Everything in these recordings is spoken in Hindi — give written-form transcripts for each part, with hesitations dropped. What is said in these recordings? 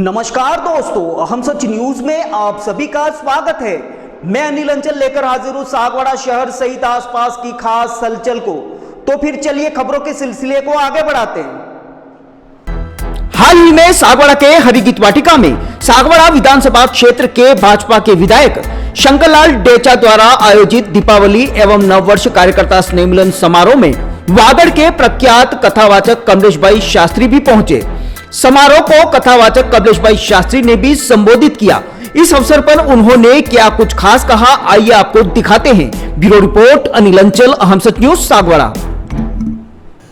नमस्कार दोस्तों, हम सच न्यूज में आप सभी का स्वागत है। मैं अनिल अंचल लेकर हाजिर हूं सागवाड़ा शहर सहित आसपास की खास हलचल को। तो फिर चलिए खबरों के सिलसिले को आगे बढ़ाते हैं। हाल ही में सागवाड़ा के हरिगीत वाटिका में सागवाड़ा विधानसभा क्षेत्र के भाजपा के विधायक शंकरलाल डेचा द्वारा आयोजित दीपावली एवं नववर्ष कार्यकर्ता स्नेह मिलन समारोह में वागड़ के प्रख्यात कथावाचक कमलेश भाई शास्त्री भी पहुंचे। समारोह को कथावाचक कमलेश भाई शास्त्री ने भी संबोधित किया। इस अवसर पर उन्होंने क्या कुछ खास कहा, आइए आपको दिखाते हैं। ब्यूरो रिपोर्ट अनिल अंचल, हम सच न्यूज सागवाड़ा।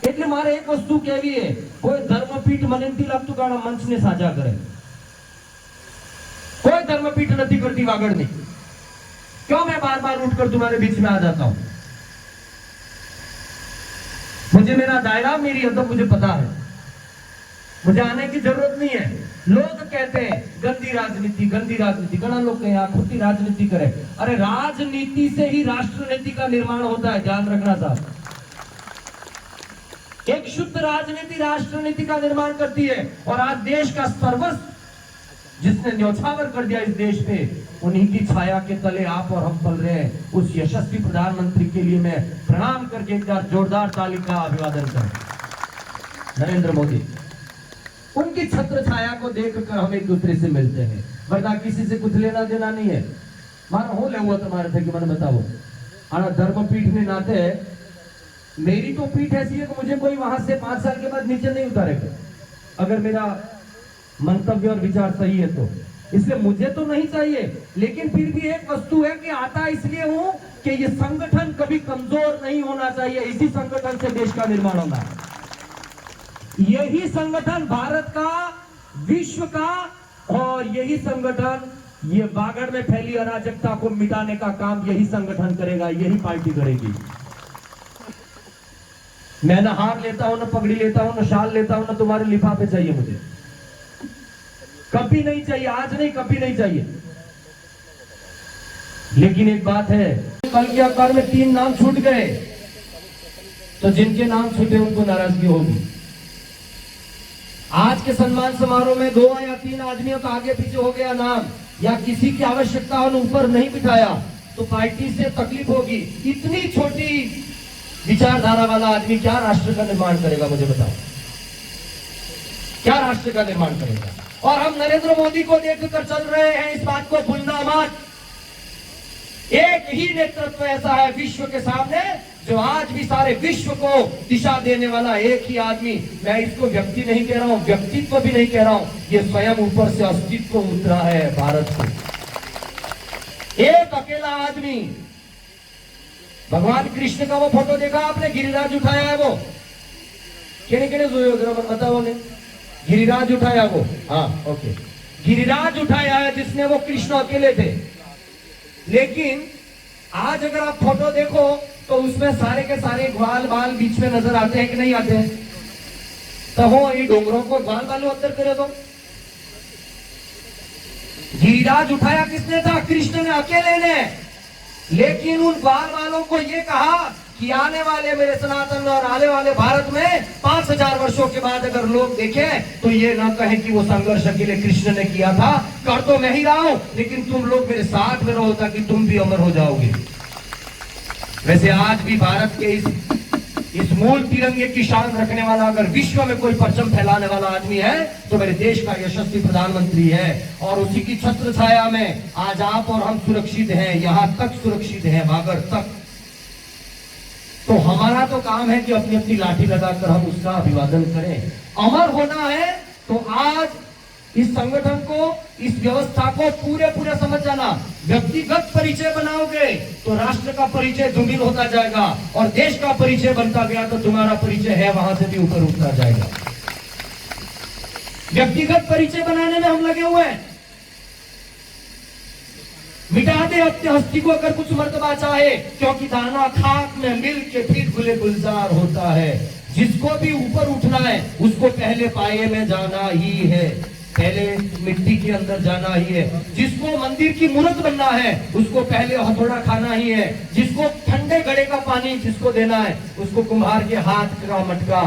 એટલે મારે એક વસ્તુ કહેવી છે, કોઈ ધર્મપીઠ મને નથી લાગતું કે આ મંચને સાજા કરે। કોઈ ધર્મપીઠ નથી કરતી વાગડની। क्यों मैं बार-बार उठकर तुम्हारे बीच में आ जाता हूं? मुझे मेरा दायरा, मेरी अदब मुझे पता है, मुझे आने की जरूरत नहीं है। लोग कहते हैं गंदी राजनीति, गंदी राजनीति। घना लोग कहें आप खुद राजनीति करें। अरे राजनीति से ही राष्ट्र नीति का निर्माण होता है, ध्यान रखना साहब। एक शुद्ध राजनीति राष्ट्र नीति का निर्माण करती है। और आज देश का सर्वस्व जिसने न्यौछावर कर दिया इस देश पे, उन्हीं की छाया के तले आप और हम पल रहे हैं। उस यशस्वी प्रधानमंत्री के लिए मैं प्रणाम करके एक बार जोरदार ताली का अभिवादन करूं। नरेंद्र मोदी, उनकी छत्र छाया को देखकर हम एक दूसरे से मिलते हैं, वरना किसी से कुछ लेना देना नहीं है। मानो हो ले हुआ तुम्हारे थे कि मैंने बताओ आना धर्मपीठ में नाते मेरी तो पीठ ऐसी है कि मुझे कोई वहां से 5 साल के बाद नीचे नहीं उतारेगा, अगर मेरा मंतव्य और विचार सही है तो। इसलिए मुझे तो नहीं चाहिए, लेकिन फिर भी एक वस्तु है कि आता इसलिए हूं कि ये संगठन कभी कमजोर नहीं होना चाहिए। इसी संगठन से देश का निर्माण होना है। यही संगठन भारत का, विश्व का, और यही संगठन ये वागड़ में फैली अराजकता को मिटाने का काम यही संगठन करेगा, यही पार्टी करेगी। मैं ना हार लेता हूं, ना पगड़ी लेता हूं, ना शाल लेता हूं, ना तुम्हारे लिफाफे चाहिए मुझे, कभी नहीं चाहिए। आज नहीं, कभी नहीं चाहिए। लेकिन एक बात है, कल के अखबार में 3 नाम छूट गए, तो जिनके नाम छूटे उनको नाराजगी होगी। आज के सम्मान समारोह में 2 या 3 आदमियों का आगे पीछे हो गया नाम, या किसी की आवश्यकता ऊपर नहीं बिठाया, तो पार्टी से तकलीफ होगी। इतनी छोटी विचारधारा वाला आदमी क्या राष्ट्र का निर्माण करेगा, मुझे बताओ, क्या राष्ट्र का निर्माण करेगा? और हम नरेंद्र मोदी को देखकर चल रहे हैं, इस बात को भूलना मत। एक ही नेतृत्व ऐसा है विश्व के सामने जो आज भी सारे विश्व को दिशा देने वाला एक ही आदमी। मैं इसको व्यक्ति नहीं कह रहा हूं, व्यक्तित्व भी नहीं कह रहा हूं, ये स्वयं ऊपर से अस्तित्व उतरा है भारत को। एक अकेला आदमी। भगवान कृष्ण का वो फोटो देखा आपने, गिरिराज उठाया है वो? किने बताओ ने गिरिराज उठाया वो? हाँ, ओके, गिरिराज उठाया है जिसने वो कृष्ण अकेले थे। लेकिन आज अगर आप फोटो देखो तो उसमें सारे के सारे ग्वाल बाल बीच में नजर आते हैं कि नहीं आते हैं? तो हो ये डोंगरों को ग्वाल बालों अंदर करे दो। गिरिराज उठाया किसने था? कृष्ण ने, अकेले ने। लेकिन उन ग्वाल बालों को ये कहा कि आने वाले मेरे सनातन और आने वाले भारत में 5000 वर्षों के बाद अगर लोग देखें तो ये ना कहें कि वो संघर्ष अकेले कृष्ण ने किया था। कर तो मैं ही रहा हूं, लेकिन तुम लोग मेरे साथ में रहो ताकि तुम भी अमर हो जाओगे। वैसे आज भी भारत के इस मूल तिरंगे की शान रखने वाला अगर विश्व में कोई परचम फैलाने वाला आदमी है तो मेरे देश का यशस्वी प्रधानमंत्री है। और उसी की छत्र छाया में आज आप और हम सुरक्षित हैं, यहां तक सुरक्षित हैं, वागड़ तक। तो हमारा तो काम है कि अपनी अपनी लाठी लगाकर हम उसका अभिवादन करें। अमर होना है तो आज इस संगठन को, इस व्यवस्था को पूरे समझ जाना। व्यक्तिगत परिचय बनाओगे तो राष्ट्र का परिचय धूमिल होता जाएगा, और देश का परिचय बनता गया तो तुम्हारा परिचय है वहां से भी ऊपर उठता जाएगा। व्यक्तिगत परिचय बनाने में हम लगे हुए हैं। मिटा दे अपने हस्ती को अगर कुछ मर्तबा चाहे, क्योंकि दाना खाक में मिल के फिर गुले गुलजार होता है। जिसको भी ऊपर उठना है उसको पहले पाए में जाना ही है, पहले मिट्टी के अंदर जाना ही है। जिसको मंदिर की मूर्त बनना है उसको पहले हथौड़ा खाना ही है। जिसको ठंडे घड़े का पानी जिसको देना है उसको कुम्हार के हाथ का मटका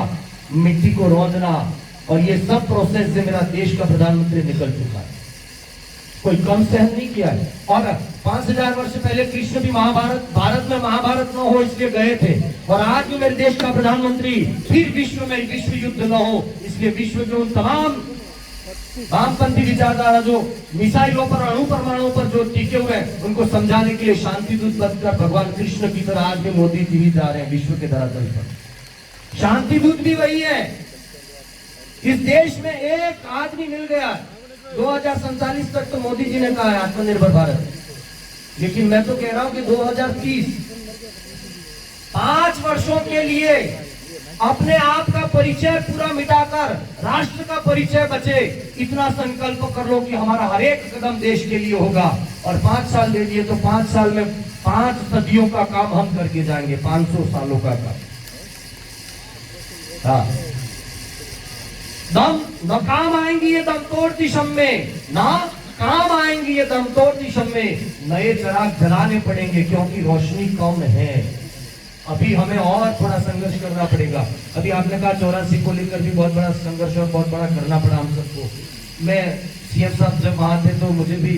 मिट्टी को रौंदना और ये सब प्रोसेस से मेरा देश का प्रधानमंत्री निकल चुका है, कोई कम सहन नहीं किया है। और 5000 वर्ष पहले कृष्ण भी भारत में महाभारत न हो इसलिए गए थे, और आज भी मेरे देश का प्रधानमंत्री फिर विश्व में विश्व युद्ध न हो इसलिए विश्व के उन तमाम वामपंथी विचारधारा जो मिसाइलों पर, अणु परमाणुओं पर जो टिके हुए हैं, उनको समझाने के लिए शांति दूत बनकर भगवान कृष्ण की तरह आज भी मोदी जी जा रहे हैं विश्व के धरातल पर। शांति दूत भी वही है। इस देश में एक आदमी मिल गया, 2047 तक तो मोदी जी ने कहा है आत्मनिर्भर भारत, लेकिन मैं तो कह रहा हूं कि 2030 5 वर्षों के लिए अपने आप का परिचय पूरा मिटाकर राष्ट्र का परिचय बचे, इतना संकल्प कर लो कि हमारा हर एक कदम देश के लिए होगा। और 5 साल दे दिए तो 5 साल में 5 सदियों का काम हम करके जाएंगे, 500 सालों का काम। हाँ, दम न काम आएंगी ये दम तोड़ दिशम में, ना काम आएंगी ये दम तोड़ दिशम में, नए चिराग जलाने पड़ेंगे क्योंकि रोशनी कम है। अभी हमें और बड़ा संघर्ष करना पड़ेगा। अभी आपने कहा 84 को लेकर भी बहुत बड़ा संघर्ष और बहुत बड़ा करना पड़ा हम सबको। मैं सीएम साहब जब वहां थे तो मुझे भी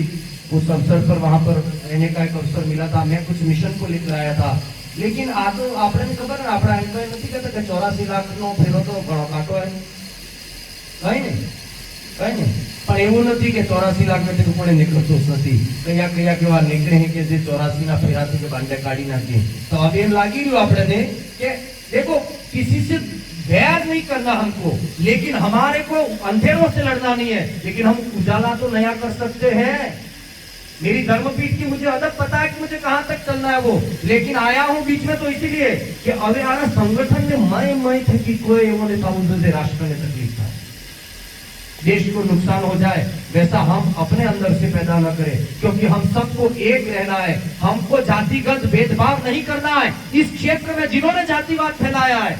उस अवसर पर वहां पर रहने का एक अवसर मिला था, मैं कुछ मिशन को लेकर आया था। लेकिन आ तो आपने खबर है, आपने नहीं कहता 84 लाख नो फेरो तो घणो काटो है, कहीं नहीं, पर એવું નથી કે 84 લાખ માંથી કોણે નીકળતો જ નથી, કયા કેવા નીકળે છે કે જે 84 ના ફેરાથી કે બાંડે કાઢી નાખી। तो अब એમ લાગી રહ્યું આપણે કે देखो किसी से बैर नहीं करना हमको, लेकिन हमारे को अंधेरों से लड़ना नहीं है, लेकिन हम उजाला तो नया कर सकते हैं। मेरी धर्मपीठ की मुझे अदब पता है कि मुझे कहां तक चलना है वो, लेकिन आया हूं बीच में तो इसीलिए कि अवे आना संगठन ने मैं थे कि कोई वो नहीं राष्ट्र ने तकलीफ था, देश को नुकसान हो जाए वैसा हम अपने अंदर से पैदा न करें, क्योंकि हम सबको एक रहना है। हमको जातिगत भेदभाव नहीं करना है। इस क्षेत्र में जिन्होंने जातिवाद फैलाया है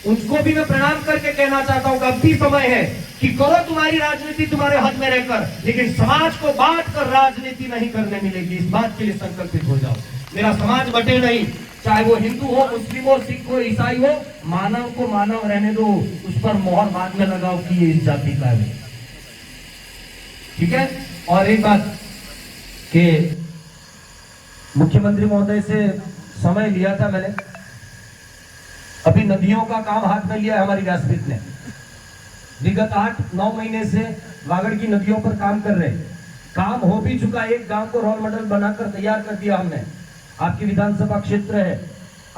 उनको भी मैं प्रणाम करके कहना चाहता हूं कि अब भी समय है कि करो तुम्हारी राजनीति तुम्हारे हद में रहकर, लेकिन समाज को बांट कर राजनीति नहीं करने मिलेगी। इस बात के लिए संकल्पित हो जाओ। मेरा समाज बटे नहीं, चाहे वो हिंदू हो, मुस्लिम हो, सिख हो, ईसाई हो, मानव को मानव रहने दो, उस पर मोहर बाद में लगाओ कि ये इस जाति का है, ठीक है। और एक बात कि मुख्यमंत्री महोदय से समय लिया था मैंने, अभी नदियों का काम हाथ में लिया है हमारी व्यासपीठ ने। विगत 8-9 महीने से वागड़ की नदियों पर काम कर रहे, काम हो भी चुका। एक गांव को रोल मॉडल बनाकर तैयार कर दिया हमने। आपकी विधानसभा क्षेत्र है,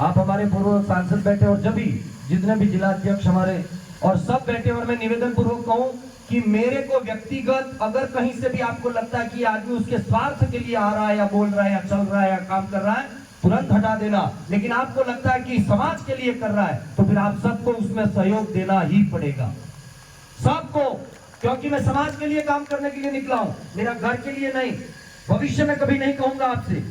आप हमारे पूर्व सांसद बैठे और जब भी जितने भी जिला अध्यक्ष हमारे और सब बैठे, और मैं निवेदन पूर्वक कहूं कि मेरे को व्यक्तिगत अगर कहीं से भी आपको लगता है कि आदमी उसके स्वार्थ के लिए आ रहा है या बोल रहा है या चल रहा है या काम कर रहा है, तुरंत हटा देना। लेकिन आपको लगता है कि समाज के लिए कर रहा है तो फिर आप सबको उसमें सहयोग देना ही पड़ेगा, सबको, क्योंकि मैं समाज के लिए काम करने के लिए निकला हूं, मेरा घर के लिए नहीं। भविष्य में कभी नहीं कहूंगा आपसे,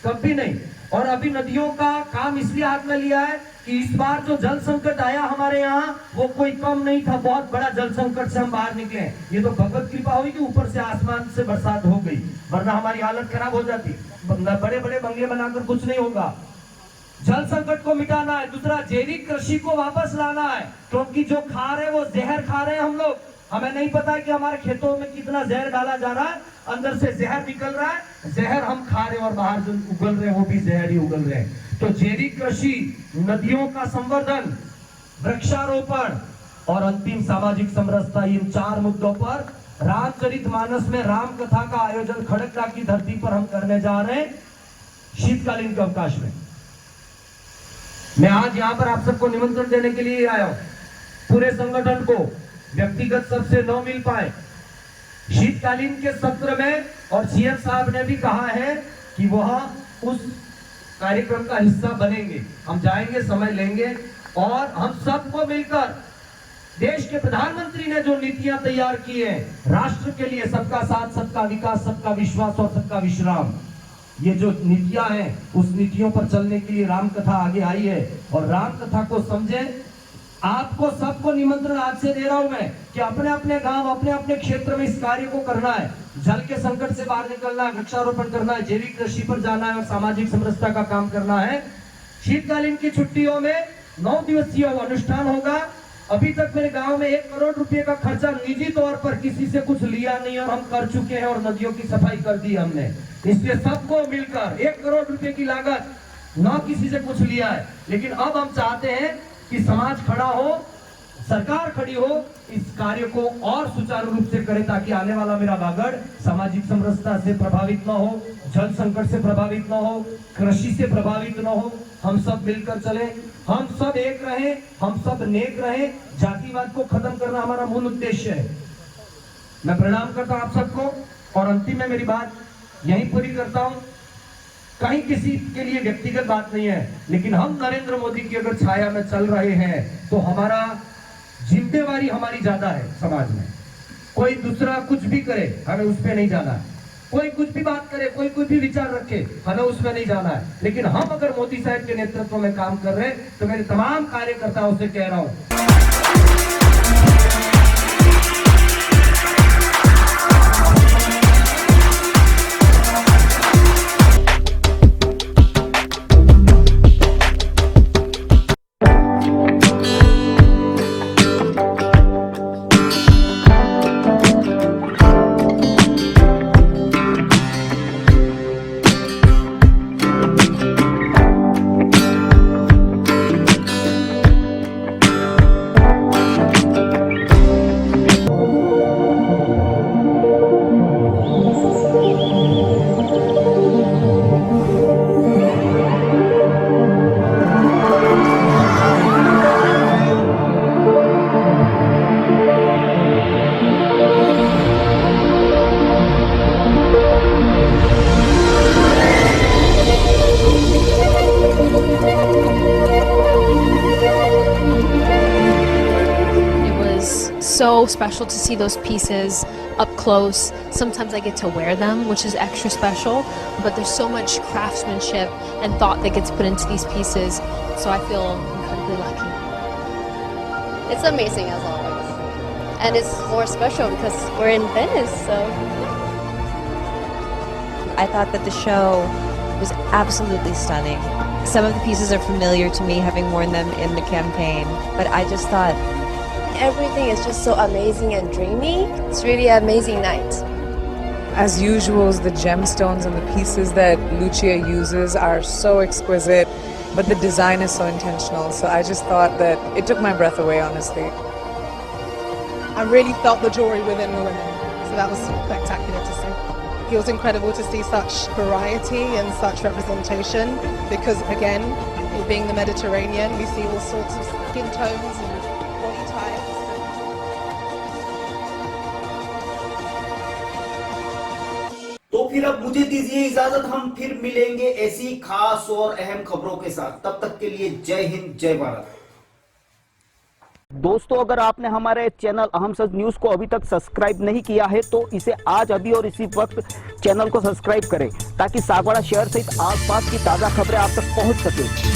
कभी नहीं। और अभी नदियों का काम इसलिए हाथ में लिया है कि इस बार जो जल संकट आया हमारे यहाँ वो कोई कम नहीं था, बहुत बड़ा जल संकट से हम बाहर निकले। ये तो भगवत कृपा हुई कि ऊपर से आसमान से बरसात हो गई, वरना हमारी हालत खराब हो जाती। बड़े बड़े बंगले बनाकर कुछ नहीं होगा। जल संकट को मिटाना है। दूसरा, जैविक कृषि को वापस लाना है, क्योंकि जो खा रहे वो जहर खा रहे हैं हम लोग। हमें नहीं पता कि हमारे खेतों में कितना जहर डाला जा रहा है, अंदर से जहर निकल रहा है, जहर हम खा रहे हैं और बाहर जो उगल रहे हैं वो भी जहर ही उगल रहे हैं। तो जैविक कृषि, नदियों का संवर्धन, वृक्षारोपण और अंतिम सामाजिक समरसता, इन 4 मुद्दों पर रामचरितमानस में राम कथा का आयोजन खड़गपुर की धरती पर हम करने जा रहे हैं शीतकालीन के अवकाश में। मैं आज यहाँ पर आप सबको निमंत्रण देने के लिए आया हूं। पूरे संगठन को व्यक्तिगत सबसे न मिल पाए, शीतकालीन के सत्र में, और सीएम साहब ने भी कहा है कि वह उस कार्यक्रम का हिस्सा बनेंगे। हम जाएंगे, समय लेंगे और हम सबको मिलकर देश के प्रधानमंत्री ने जो नीतियां तैयार की है राष्ट्र के लिए, सबका साथ, सबका विकास, सबका विश्वास और सबका विश्राम, ये जो नीतियां हैं उस नीतियों पर चलने के लिए राम कथा आगे आई है। और राम कथा को समझें। आपको सबको निमंत्रण आज से दे रहा हूं मैं कि अपने अपने गांव, अपने अपने क्षेत्र में इस कार्य को करना है। जल के संकट से बाहर निकलना है, वृक्षारोपण करना है, जैविक कृषि पर जाना है और सामाजिक समरसता का काम करना है। शीतकालीन की छुट्टियों में 9 दिवसीय अनुष्ठान होगा। अभी तक मेरे गांव में 1 करोड़ रुपए का खर्चा निजी तौर पर किसी से कुछ लिया नहीं और हम कर चुके हैं और नदियों की सफाई कर दी हमने। इसलिए सबको मिलकर 1 करोड़ रुपए की लागत, ना किसी से कुछ लिया है। लेकिन अब हम चाहते हैं कि समाज खड़ा हो, सरकार खड़ी हो, इस कार्य को और सुचारू रूप से करे ताकि आने वाला मेरा बागड़ सामाजिक समरसता से प्रभावित न हो, जल संकट से प्रभावित न हो, कृषि से प्रभावित न हो। हम सब मिलकर चले, हम सब एक रहें, हम सब नेक रहें। जातिवाद को खत्म करना हमारा मूल उद्देश्य है। मैं प्रणाम करता हूं आप सबको और अंतिम में मेरी बात यहीं पूरी करता हूं। कहीं किसी के लिए व्यक्तिगत बात नहीं है, लेकिन हम नरेंद्र मोदी की अगर छाया में चल रहे हैं तो हमारा जिम्मेवारी हमारी ज्यादा है समाज में। कोई दूसरा कुछ भी करे, हमें उस पर नहीं जाना है। कोई कुछ भी बात करे, कोई कुछ भी विचार रखे, हमें उसमें नहीं जाना है। लेकिन हम अगर मोदी साहब के नेतृत्व में काम कर रहे हैं तो मेरे तमाम कार्यकर्ताओं से कह रहा हूं, so special to see those pieces up close. Sometimes I get to wear them, which is extra special, but there's so much craftsmanship and thought that gets put into these pieces, so I feel incredibly lucky. It's amazing as always. And it's more special because we're in Venice, so. I thought that the show was absolutely stunning. Some of the pieces are familiar to me, having worn them in the campaign, but I just thought Everything is just so amazing and dreamy. It's really an amazing night. As usual, the gemstones and the pieces that Lucia uses are so exquisite, but the design is so intentional. So I just thought that it took my breath away, honestly. I really felt the jewelry within the women, so that was spectacular to see. It was incredible to see such variety and such representation because, again, it being the Mediterranean, we see all sorts of skin tones and body types. तो फिर अब मुझे दीजिए इजाजत, हम फिर मिलेंगे ऐसी खास और अहम खबरों के साथ। तब तक के लिए जय हिंद, जय भारत। दोस्तों, अगर आपने हमारे चैनल अहम सच न्यूज को अभी तक सब्सक्राइब नहीं किया है तो इसे आज अभी और इसी वक्त चैनल को सब्सक्राइब करें ताकि सागवाड़ा शहर सहित आसपास की ताजा खबरें आप तक पहुंच सके।